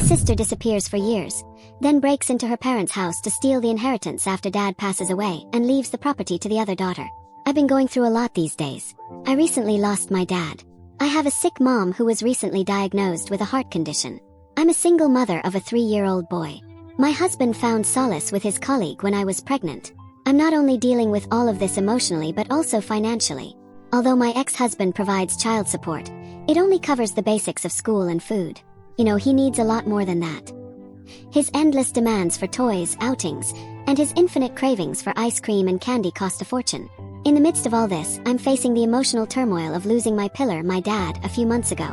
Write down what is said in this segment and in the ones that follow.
sister disappears for years, then breaks into her parents' house to steal the inheritance after dad passes away and leaves the property to the other daughter. I've been going through a lot these days. I recently lost my dad. I have a sick mom who was recently diagnosed with a heart condition. I'm a single mother of a 3-year-old boy. My husband found solace with his colleague when I was pregnant. I'm not only dealing with all of this emotionally but also financially. Although my ex-husband provides child support, it only covers the basics of school and food. He needs a lot more than that. His endless demands for toys, outings, and his infinite cravings for ice cream and candy cost a fortune. In the midst of all this, I'm facing the emotional turmoil of losing my pillar, my dad, a few months ago.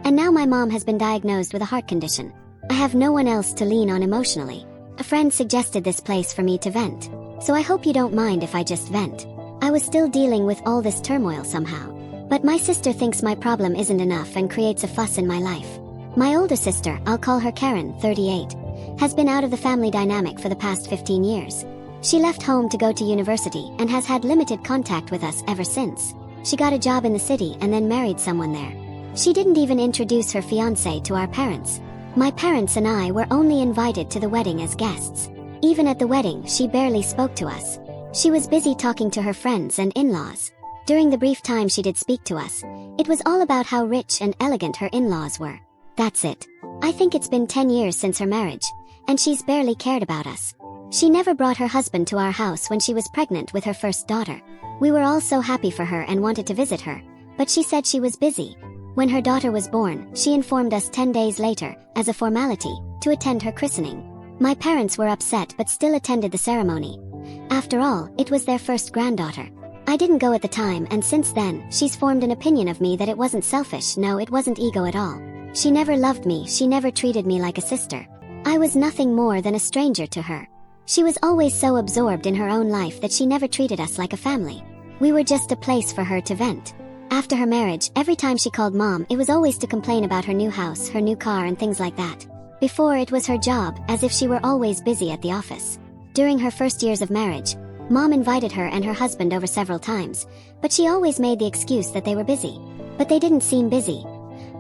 And now my mom has been diagnosed with a heart condition. I have no one else to lean on emotionally. A friend suggested this place for me to vent. So I hope you don't mind if I just vent. I was still dealing with all this turmoil somehow. But my sister thinks my problem isn't enough and creates a fuss in my life. My older sister, I'll call her Karen, 38, has been out of the family dynamic for the past 15 years. She left home to go to university and has had limited contact with us ever since. She got a job in the city and then married someone there. She didn't even introduce her fiancé to our parents. My parents and I were only invited to the wedding as guests. Even at the wedding, she barely spoke to us. She was busy talking to her friends and in-laws. During the brief time she did speak to us, it was all about how rich and elegant her in-laws were. That's it. I think it's been 10 years since her marriage, and she's barely cared about us. She never brought her husband to our house when she was pregnant with her first daughter. We were all so happy for her and wanted to visit her, but she said she was busy. When her daughter was born, she informed us 10 days later, as a formality, to attend her christening. My parents were upset but still attended the ceremony. After all, it was their first granddaughter. I didn't go at the time, and since then, she's formed an opinion of me that it wasn't selfish. No, it wasn't ego at all. She never loved me, she never treated me like a sister. I was nothing more than a stranger to her. She was always so absorbed in her own life that she never treated us like a family. We were just a place for her to vent. After her marriage, every time she called Mom, it was always to complain about her new house, her new car, and things like that. Before, it was her job, as if she were always busy at the office. During her first years of marriage, Mom invited her and her husband over several times, but she always made the excuse that they were busy. But they didn't seem busy.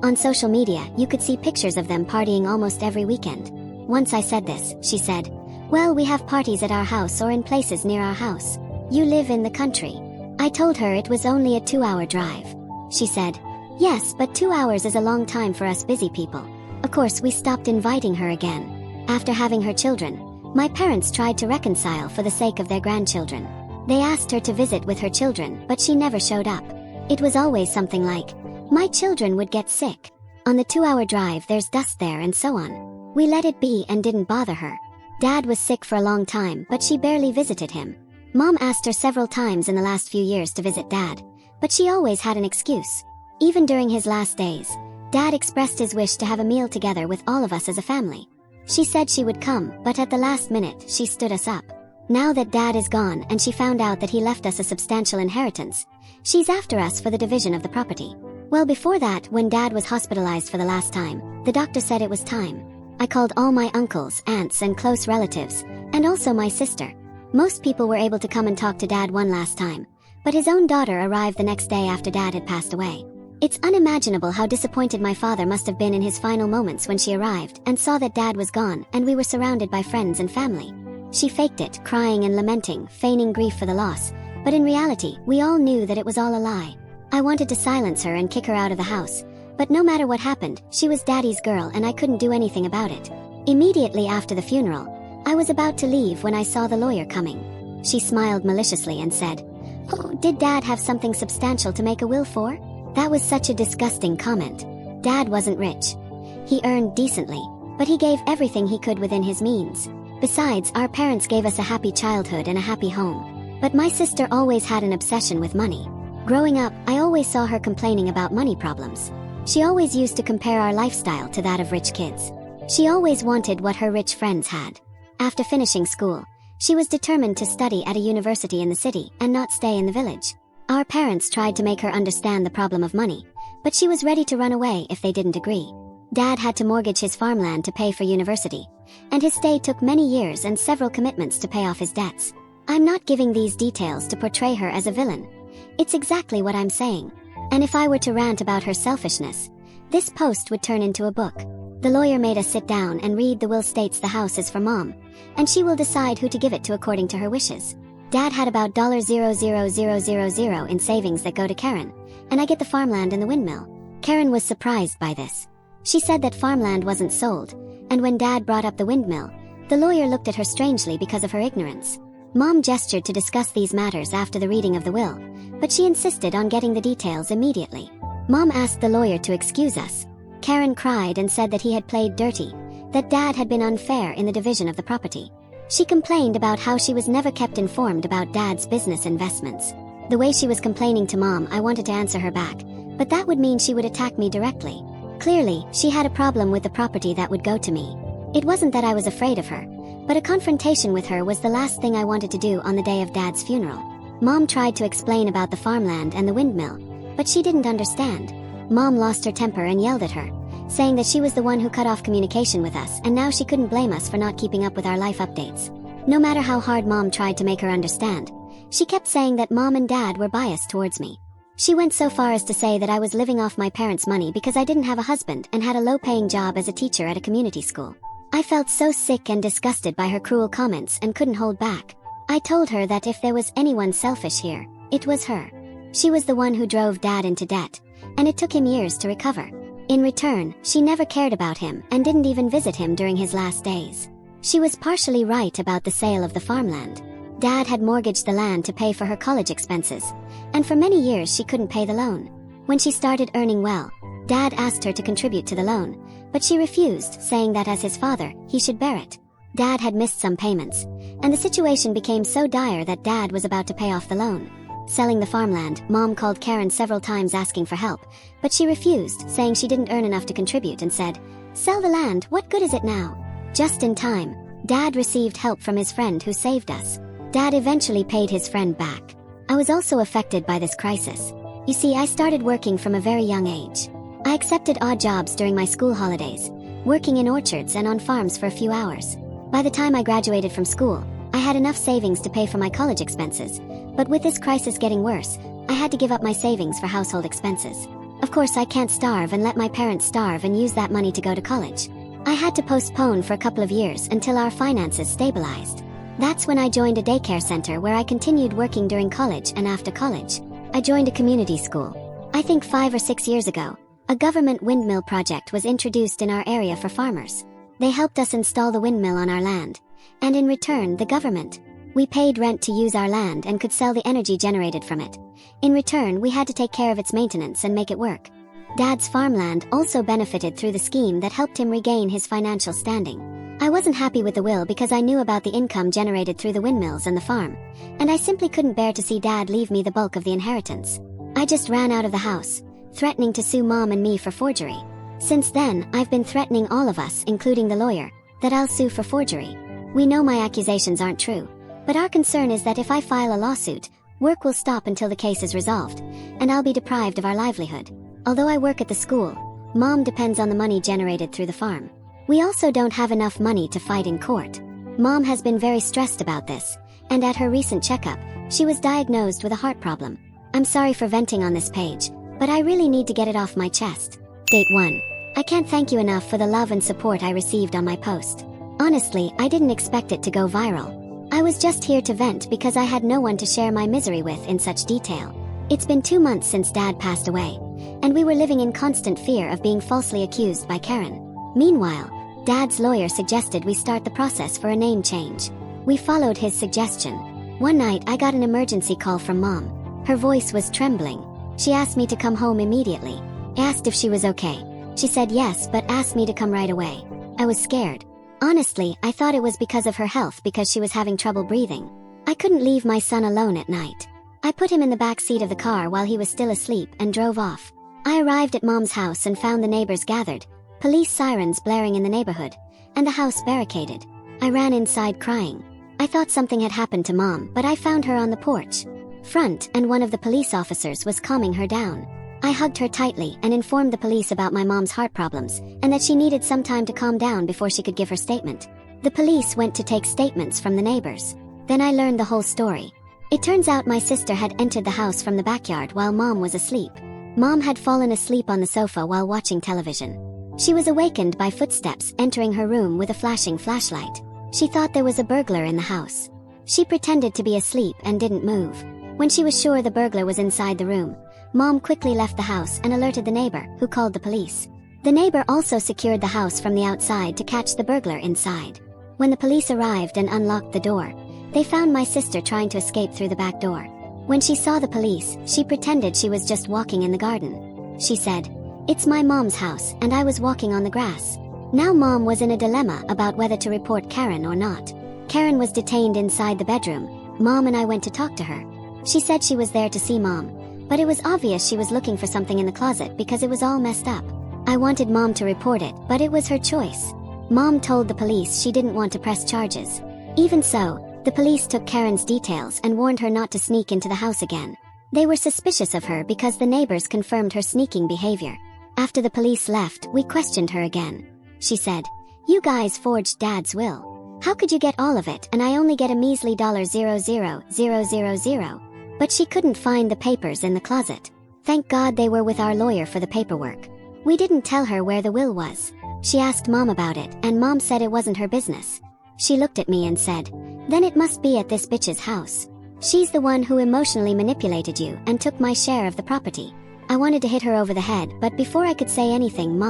On social media, you could see pictures of them partying almost every weekend. Once I said this, she said, "Well, we have parties at our house or in places near our house. You live in the country." I told her it was only a 2-hour drive. She said, "Yes, but 2 hours is a long time for us busy people." Of course, we stopped inviting her again. After having her children, my parents tried to reconcile for the sake of their grandchildren. They asked her to visit with her children, but she never showed up. It was always something like, "My children would get sick. On the 2-hour drive there's dust there," and so on. We let it be and didn't bother her. Dad was sick for a long time, but she barely visited him. Mom asked her several times in the last few years to visit Dad, but she always had an excuse. Even during his last days, Dad expressed his wish to have a meal together with all of us as a family. She said she would come, but at the last minute, she stood us up. Now that Dad is gone and she found out that he left us a substantial inheritance, she's after us for the division of the property. Well, before that, when Dad was hospitalized for the last time, the doctor said it was time. I called all my uncles, aunts, and close relatives, and also my sister. Most people were able to come and talk to Dad one last time, but his own daughter arrived the next day after Dad had passed away. It's unimaginable how disappointed my father must have been in his final moments when she arrived and saw that Dad was gone and we were surrounded by friends and family. She faked it, crying and lamenting, feigning grief for the loss, but in reality, we all knew that it was all a lie. I wanted to silence her and kick her out of the house, but no matter what happened, she was Daddy's girl and I couldn't do anything about it. Immediately after the funeral, I was about to leave when I saw the lawyer coming. She smiled maliciously and said, "Oh, did Dad have something substantial to make a will for?" That was such a disgusting comment. Dad wasn't rich. He earned decently, but he gave everything he could within his means. Besides, our parents gave us a happy childhood and a happy home. But my sister always had an obsession with money. Growing up, I always saw her complaining about money problems. She always used to compare our lifestyle to that of rich kids. She always wanted what her rich friends had. After finishing school, she was determined to study at a university in the city and not stay in the village. Our parents tried to make her understand the problem of money, but she was ready to run away if they didn't agree. Dad had to mortgage his farmland to pay for university, and his stay took many years and several commitments to pay off his debts. I'm not giving these details to portray her as a villain. It's exactly what I'm saying. And if I were to rant about her selfishness, this post would turn into a book. The lawyer made us sit down and read. The will states the house is for Mom, and she will decide who to give it to according to her wishes. Dad had about $0.00000 in savings that go to Karen, and I get the farmland and the windmill. Karen was surprised by this. She said that farmland wasn't sold, and when Dad brought up the windmill, the lawyer looked at her strangely because of her ignorance. Mom gestured to discuss these matters after the reading of the will, but she insisted on getting the details immediately. Mom asked the lawyer to excuse us. Karen cried and said that he had played dirty, that Dad had been unfair in the division of the property. She complained about how she was never kept informed about Dad's business investments. The way she was complaining to Mom, I wanted to answer her back, but that would mean she would attack me directly. Clearly, she had a problem with the property that would go to me. It wasn't that I was afraid of her, but a confrontation with her was the last thing I wanted to do on the day of Dad's funeral. Mom tried to explain about the farmland and the windmill, but she didn't understand. Mom lost her temper and yelled at her, saying that she was the one who cut off communication with us and now she couldn't blame us for not keeping up with our life updates. No matter how hard Mom tried to make her understand, she kept saying that Mom and Dad were biased towards me. She went so far as to say that I was living off my parents' money because I didn't have a husband and had a low-paying job as a teacher at a community school. I felt so sick and disgusted by her cruel comments and couldn't hold back. I told her that if there was anyone selfish here, it was her. She was the one who drove Dad into debt, and it took him years to recover. In return, she never cared about him and didn't even visit him during his last days. She was partially right about the sale of the farmland. Dad had mortgaged the land to pay for her college expenses, and for many years she couldn't pay the loan. When she started earning well, Dad asked her to contribute to the loan, but she refused, saying that as his father, he should bear it. Dad had missed some payments, and the situation became so dire that Dad was about to pay off the loan. Selling the farmland, Mom called Karen several times asking for help, but she refused, saying she didn't earn enough to contribute and said, "Sell the land, what good is it now?" Just in time, Dad received help from his friend who saved us. Dad eventually paid his friend back. I was also affected by this crisis. You see, I started working from a very young age. I accepted odd jobs during my school holidays, working in orchards and on farms for a few hours. By the time I graduated from school, I had enough savings to pay for my college expenses, but with this crisis getting worse, I had to give up my savings for household expenses. Of course, I can't starve and let my parents starve and use that money to go to college. I had to postpone for a couple of years until our finances stabilized. That's when I joined a daycare center where I continued working during college and after college. I joined a community school. I think 5 or 6 years ago, a government windmill project was introduced in our area for farmers. They helped us install the windmill on our land, and in return, the government. We paid rent to use our land and could sell the energy generated from it. In return, we had to take care of its maintenance and make it work. Dad's farmland also benefited through the scheme that helped him regain his financial standing. I wasn't happy with the will because I knew about the income generated through the windmills and the farm, and I simply couldn't bear to see Dad leave me the bulk of the inheritance. I just ran out of the house, threatening to sue Mom and me for forgery. Since then, I've been threatening all of us, including the lawyer, that I'll sue for forgery. We know my accusations aren't true, but our concern is that if I file a lawsuit, work will stop until the case is resolved, and I'll be deprived of our livelihood. Although I work at the school, Mom depends on the money generated through the farm. We also don't have enough money to fight in court. Mom has been very stressed about this, and at her recent checkup, she was diagnosed with a heart problem. I'm sorry for venting on this page, but I really need to get it off my chest. Date 1. I can't thank you enough for the love and support I received on my post. Honestly, I didn't expect it to go viral. I was just here to vent because I had no one to share my misery with in such detail. It's been 2 months since Dad passed away, and we were living in constant fear of being falsely accused by Karen. Meanwhile, Dad's lawyer suggested we start the process for a name change. We followed his suggestion. One night I got an emergency call from Mom. Her voice was trembling. She asked me to come home immediately. I asked if she was okay. She said yes, but asked me to come right away. I was scared. Honestly, I thought it was because of her health because she was having trouble breathing. I couldn't leave my son alone at night. I put him in the back seat of the car while he was still asleep and drove off. I arrived at Mom's house and found the neighbors gathered, police sirens blaring in the neighborhood, and the house barricaded. I ran inside crying. I thought something had happened to Mom, but I found her on the porch front, and one of the police officers was calming her down. I hugged her tightly and informed the police about my mom's heart problems and that she needed some time to calm down before she could give her statement. The police went to take statements from the neighbors. Then I learned the whole story. It turns out my sister had entered the house from the backyard while Mom was asleep. Mom had fallen asleep on the sofa while watching television. She was awakened by footsteps entering her room with a flashing flashlight. She thought there was a burglar in the house. She pretended to be asleep and didn't move. When she was sure the burglar was inside the room, Mom quickly left the house and alerted the neighbor, who called the police. The neighbor also secured the house from the outside to catch the burglar inside. When the police arrived and unlocked the door, they found my sister trying to escape through the back door. When she saw the police, she pretended she was just walking in the garden. She said, "It's my mom's house and I was walking on the grass." Now Mom was in a dilemma about whether to report Karen or not. Karen was detained inside the bedroom. Mom and I went to talk to her. She said she was there to see Mom, but it was obvious she was looking for something in the closet because it was all messed up. I wanted Mom to report it, but it was her choice. Mom told the police she didn't want to press charges. Even so, the police took Karen's details and warned her not to sneak into the house again. They were suspicious of her because the neighbors confirmed her sneaking behavior. After the police left, we questioned her again. She said, "You guys forged Dad's will. How could you get all of it and I only get a measly $0.00000?" But she couldn't find the papers in the closet. Thank God they were with our lawyer for the paperwork. We didn't tell her where the will was. She asked Mom about it and Mom said it wasn't her business. She looked at me and said, "Then it must be at this bitch's house. She's the one who emotionally manipulated you and took my share of the property." I wanted to hit her over the head, but before I could say anything,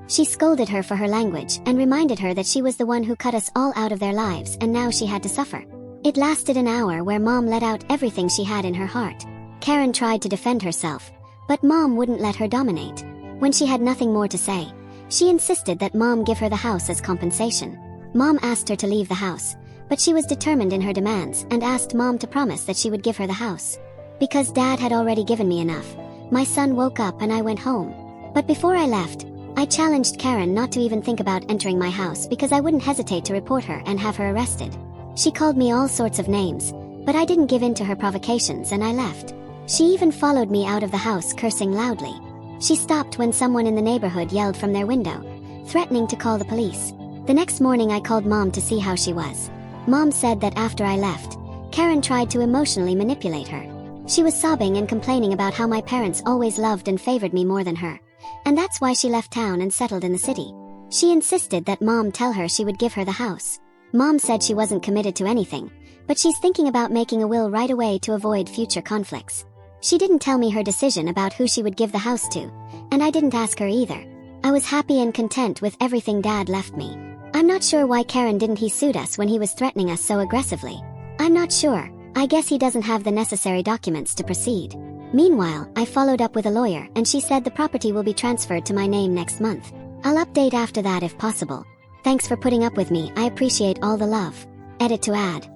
she scolded her for her language and reminded her that she was the one who cut us all out of their lives and now she had to suffer. It lasted an hour where Mom let out everything she had in her heart. Karen tried to defend herself, but Mom wouldn't let her dominate. When she had nothing more to say, she insisted that Mom give her the house as compensation. Mom asked her to leave the house, but she was determined in her demands and asked Mom to promise that she would give her the house. Because Dad had already given me enough, my son woke up and I went home. But before I left, I challenged Karen not to even think about entering my house because I wouldn't hesitate to report her and have her arrested. She called me all sorts of names, but I didn't give in to her provocations and I left. She even followed me out of the house cursing loudly. She stopped when someone in the neighborhood yelled from their window, threatening to call the police. The next morning I called Mom to see how she was. Mom said that after I left, Karen tried to emotionally manipulate her. She was sobbing and complaining about how my parents always loved and favored me more than her, and that's why she left town and settled in the city. She insisted that Mom tell her she would give her the house. Mom said she wasn't committed to anything, but she's thinking about making a will right away to avoid future conflicts. She didn't tell me her decision about who she would give the house to, and I didn't ask her either. I was happy and content with everything Dad left me. I'm not sure why Karen didn't he sued us when he was threatening us so aggressively. I'm not sure. I guess he doesn't have the necessary documents to proceed. Meanwhile, I followed up with a lawyer and she said the property will be transferred to my name next month. I'll update after that if possible. Thanks for putting up with me, I appreciate all the love. Edit to add.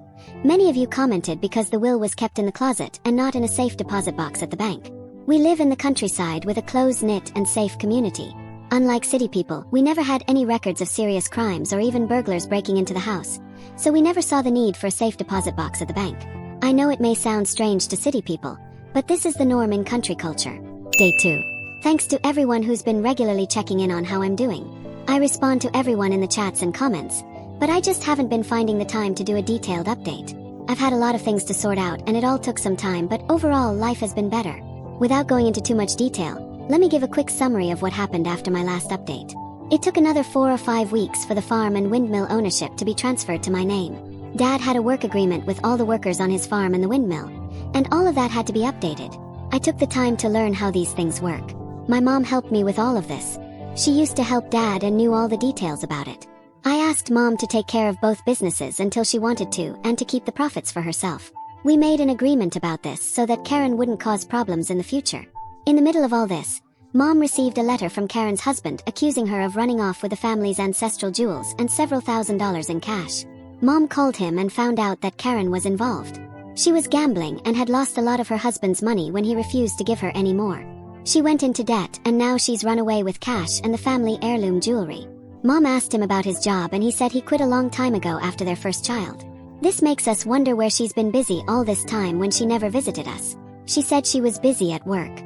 Many of you commented because the will was kept in the closet and not in a safe deposit box at the bank. We live in the countryside with a close-knit and safe community. Unlike city people, we never had any records of serious crimes or even burglars breaking into the house, so we never saw the need for a safe deposit box at the bank. I know it may sound strange to city people, but this is the norm in country culture. Day 2. Thanks to everyone who's been regularly checking in on how I'm doing. I respond to everyone in the chats and comments, but I just haven't been finding the time to do a detailed update. I've had a lot of things to sort out and it all took some time, but overall life has been better. Without going into too much detail, let me give a quick summary of what happened after my last update. It took another 4 or 5 weeks for the farm and windmill ownership to be transferred to my name. Dad had a work agreement with all the workers on his farm and the windmill, and all of that had to be updated. I took the time to learn how these things work. My mom helped me with all of this. She used to help Dad and knew all the details about it. I asked Mom to take care of both businesses until she wanted to and to keep the profits for herself. We made an agreement about this so that Karen wouldn't cause problems in the future. In the middle of all this, Mom received a letter from Karen's husband accusing her of running off with the family's ancestral jewels and several $1,000s in cash. Mom called him and found out that Karen was involved. She was gambling and had lost a lot of her husband's money when he refused to give her any more. She went into debt and now she's run away with cash and the family heirloom jewelry. Mom asked him about his job and he said he quit a long time ago after their first child. This makes us wonder where she's been busy all this time when she never visited us. She said she was busy at work.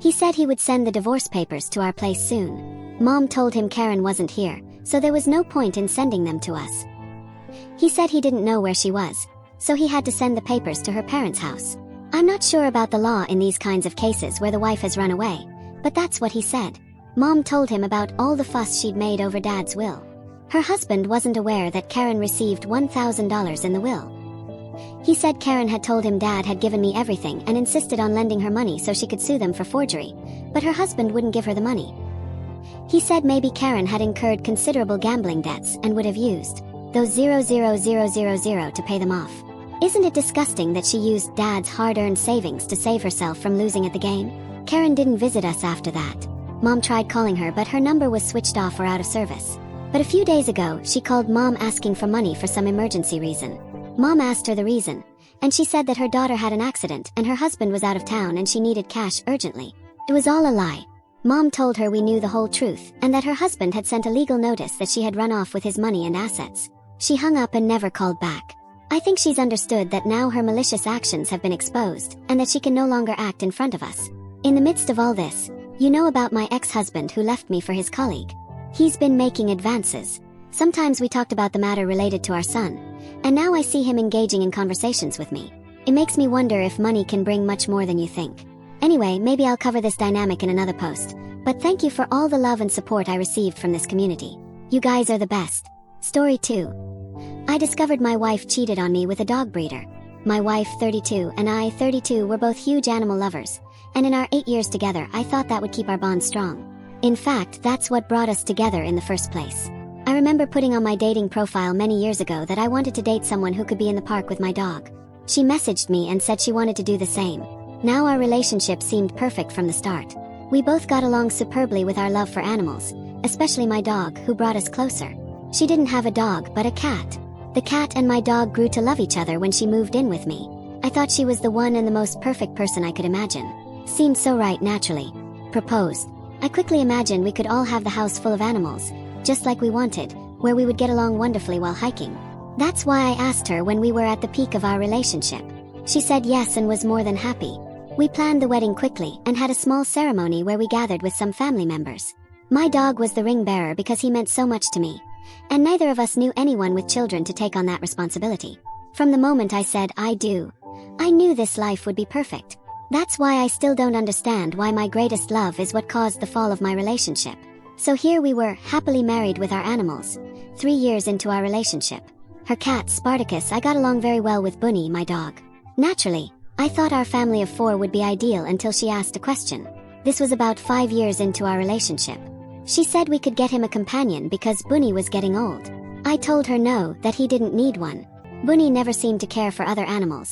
He said he would send the divorce papers to our place soon. Mom told him Karen wasn't here, so there was no point in sending them to us. He said he didn't know where she was, so he had to send the papers to her parents' house. I'm not sure about the law in these kinds of cases where the wife has run away, but that's what he said. Mom told him about all the fuss she'd made over Dad's will. Her husband wasn't aware that Karen received $1,000 in the will. He said Karen had told him Dad had given me everything and insisted on lending her money so she could sue them for forgery, but her husband wouldn't give her the money. He said maybe Karen had incurred considerable gambling debts and would have used those 00000 to pay them off. Isn't it disgusting that she used Dad's hard-earned savings to save herself from losing at the game? Karen didn't visit us after that. Mom tried calling her, but her number was switched off or out of service. But a few days ago, she called Mom asking for money for some emergency reason. Mom asked her the reason, and she said that her daughter had an accident and her husband was out of town and she needed cash urgently. It was all a lie. Mom told her we knew the whole truth and that her husband had sent a legal notice that she had run off with his money and assets. She hung up and never called back. I think she's understood that now her malicious actions have been exposed and that she can no longer act in front of us. In the midst of all this, you know about my ex-husband who left me for his colleague. He's been making advances. Sometimes we talked about the matter related to our son, and now I see him engaging in conversations with me. It makes me wonder if money can bring much more than you think. Anyway, maybe I'll cover this dynamic in another post, but thank you for all the love and support I received from this community. You guys are the best. Story 2. I discovered my wife cheated on me with a dog breeder. My wife, 32, and I, 32, were both huge animal lovers, and in our 8 years together I thought that would keep our bond strong. In fact, that's what brought us together in the first place. I remember putting on my dating profile many years ago that I wanted to date someone who could be in the park with my dog. She messaged me and said she wanted to do the same. Now our relationship seemed perfect from the start. We both got along superbly with our love for animals, especially my dog, who brought us closer. She didn't have a dog but a cat. The cat and my dog grew to love each other when she moved in with me. I thought she was the one and the most perfect person I could imagine. Seemed so right naturally. Proposed. I quickly imagined we could all have the house full of animals, just like we wanted, where we would get along wonderfully while hiking. That's why I asked her when we were at the peak of our relationship. She said yes and was more than happy. We planned the wedding quickly and had a small ceremony where we gathered with some family members. My dog was the ring bearer because he meant so much to me, and neither of us knew anyone with children to take on that responsibility. From the moment I said I do, I knew this life would be perfect. That's why I still don't understand why my greatest love is what caused the fall of my relationship. So here we were, happily married with our animals, 3 years into our relationship. Her cat, Spartacus, I got along very well with Bunny, my dog. Naturally, I thought our family of 4 would be ideal until she asked a question. This was about 5 years into our relationship. She said we could get him a companion because Bunny was getting old. I told her no, that he didn't need one. Bunny never seemed to care for other animals.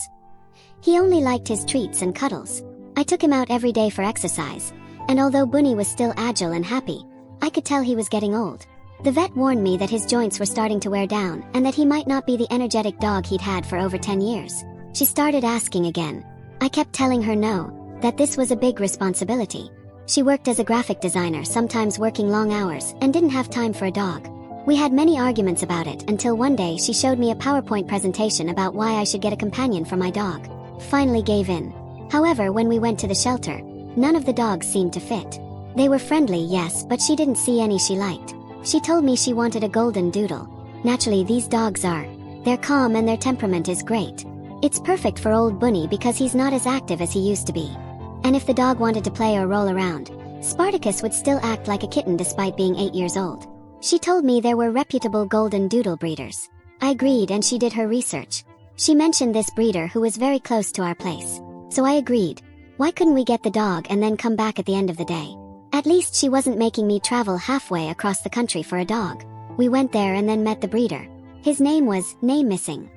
He only liked his treats and cuddles. I took him out every day for exercise, and although Bunny was still agile and happy, I could tell he was getting old. The vet warned me that his joints were starting to wear down and that he might not be the energetic dog he'd had for over 10 years. She started asking again. I kept telling her no, that this was a big responsibility. She worked as a graphic designer, sometimes working long hours, and didn't have time for a dog. We had many arguments about it until one day she showed me a PowerPoint presentation about why I should get a companion for my dog. Finally gave in. However, when we went to the shelter, none of the dogs seemed to fit. They were friendly, yes, but she didn't see any she liked. She told me she wanted a golden doodle. Naturally, these dogs are. They're calm and their temperament is great. It's perfect for old Bunny because he's not as active as he used to be. And if the dog wanted to play or roll around, Spartacus would still act like a kitten despite being 8 years old. She told me there were reputable golden doodle breeders. I agreed and she did her research. She mentioned this breeder who was very close to our place. So I agreed. Why couldn't we get the dog and then come back at the end of the day? At least she wasn't making me travel halfway across the country for a dog. We went there and then met the breeder. His name was Name Missing.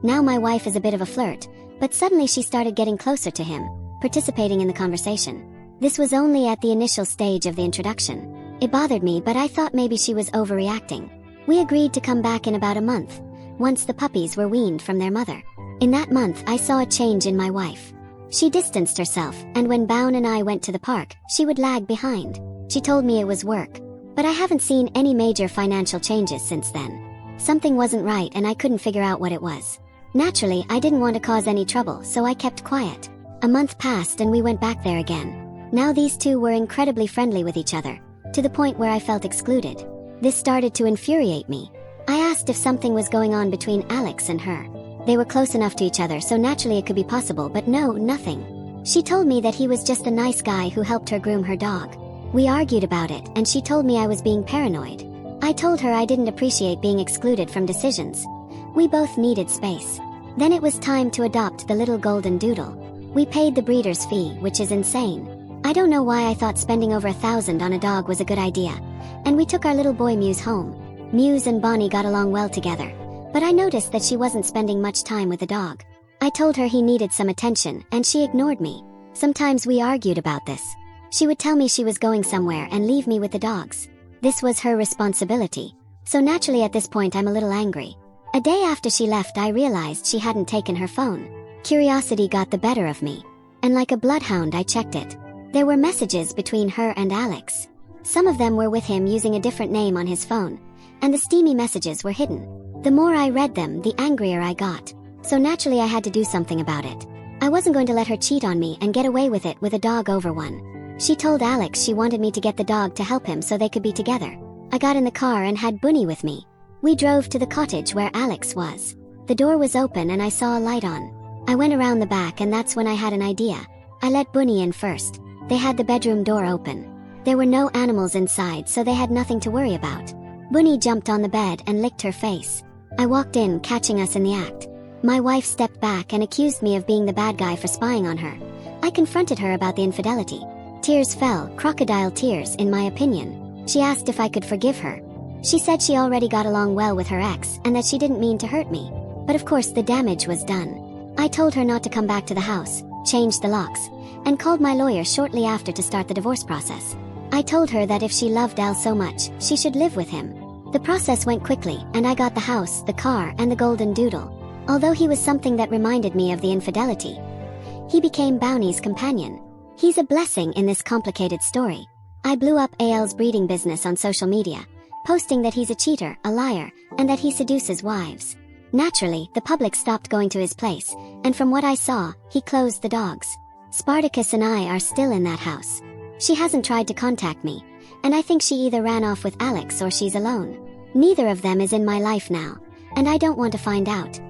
Now my wife is a bit of a flirt, but suddenly she started getting closer to him, participating in the conversation. This was only at the initial stage of the introduction. It bothered me, but I thought maybe she was overreacting. We agreed to come back in about a month, once the puppies were weaned from their mother. In that month I saw a change in my wife. She distanced herself, and when Bown and I went to the park, she would lag behind. She told me it was work. But I haven't seen any major financial changes since then. Something wasn't right and I couldn't figure out what it was. Naturally, I didn't want to cause any trouble, so I kept quiet. A month passed and we went back there again. Now these two were incredibly friendly with each other, to the point where I felt excluded. This started to infuriate me. I asked if something was going on between Alex and her. They were close enough to each other, so naturally it could be possible, but no, nothing. She told me that he was just a nice guy who helped her groom her dog. We argued about it, and she told me I was being paranoid. I told her I didn't appreciate being excluded from decisions. We both needed space. Then it was time to adopt the little golden doodle. We paid the breeder's fee, which is insane. I don't know why I thought spending over $1,000 on a dog was a good idea. And we took our little boy Muse home. Muse and Bonnie got along well together, but I noticed that she wasn't spending much time with the dog. I told her he needed some attention, and she ignored me. Sometimes we argued about this. She would tell me she was going somewhere and leave me with the dogs. This was her responsibility. So naturally at this point I'm a little angry. A day after she left, I realized she hadn't taken her phone. Curiosity got the better of me, and like a bloodhound I checked it. There were messages between her and Alex. Some of them were with him using a different name on his phone, and the steamy messages were hidden. The more I read them, the angrier I got. So naturally I had to do something about it. I wasn't going to let her cheat on me and get away with it with a dog over one. She told Alex she wanted me to get the dog to help him so they could be together. I got in the car and had Bunny with me. We drove to the cottage where Alex was. The door was open and I saw a light on. I went around the back, and that's when I had an idea. I let Bunny in first. They had the bedroom door open. There were no animals inside, so they had nothing to worry about. Bunny jumped on the bed and licked her face. I walked in, catching us in the act. My wife stepped back and accused me of being the bad guy for spying on her. I confronted her about the infidelity. Tears fell, crocodile tears in my opinion. She asked if I could forgive her. She said she already got along well with her ex and that she didn't mean to hurt me. But of course the damage was done. I told her not to come back to the house, changed the locks, and called my lawyer shortly after to start the divorce process. I told her that if she loved Al so much, she should live with him. The process went quickly, and I got the house, the car, and the golden doodle. Although he was something that reminded me of the infidelity, he became Bounty's companion. He's a blessing in this complicated story. I blew up Al's breeding business on social media, posting that he's a cheater, a liar, and that he seduces wives. Naturally, the public stopped going to his place, and from what I saw, he closed the dogs. Spartacus and I are still in that house. She hasn't tried to contact me, and I think she either ran off with Alex or she's alone. Neither of them is in my life now, and I don't want to find out.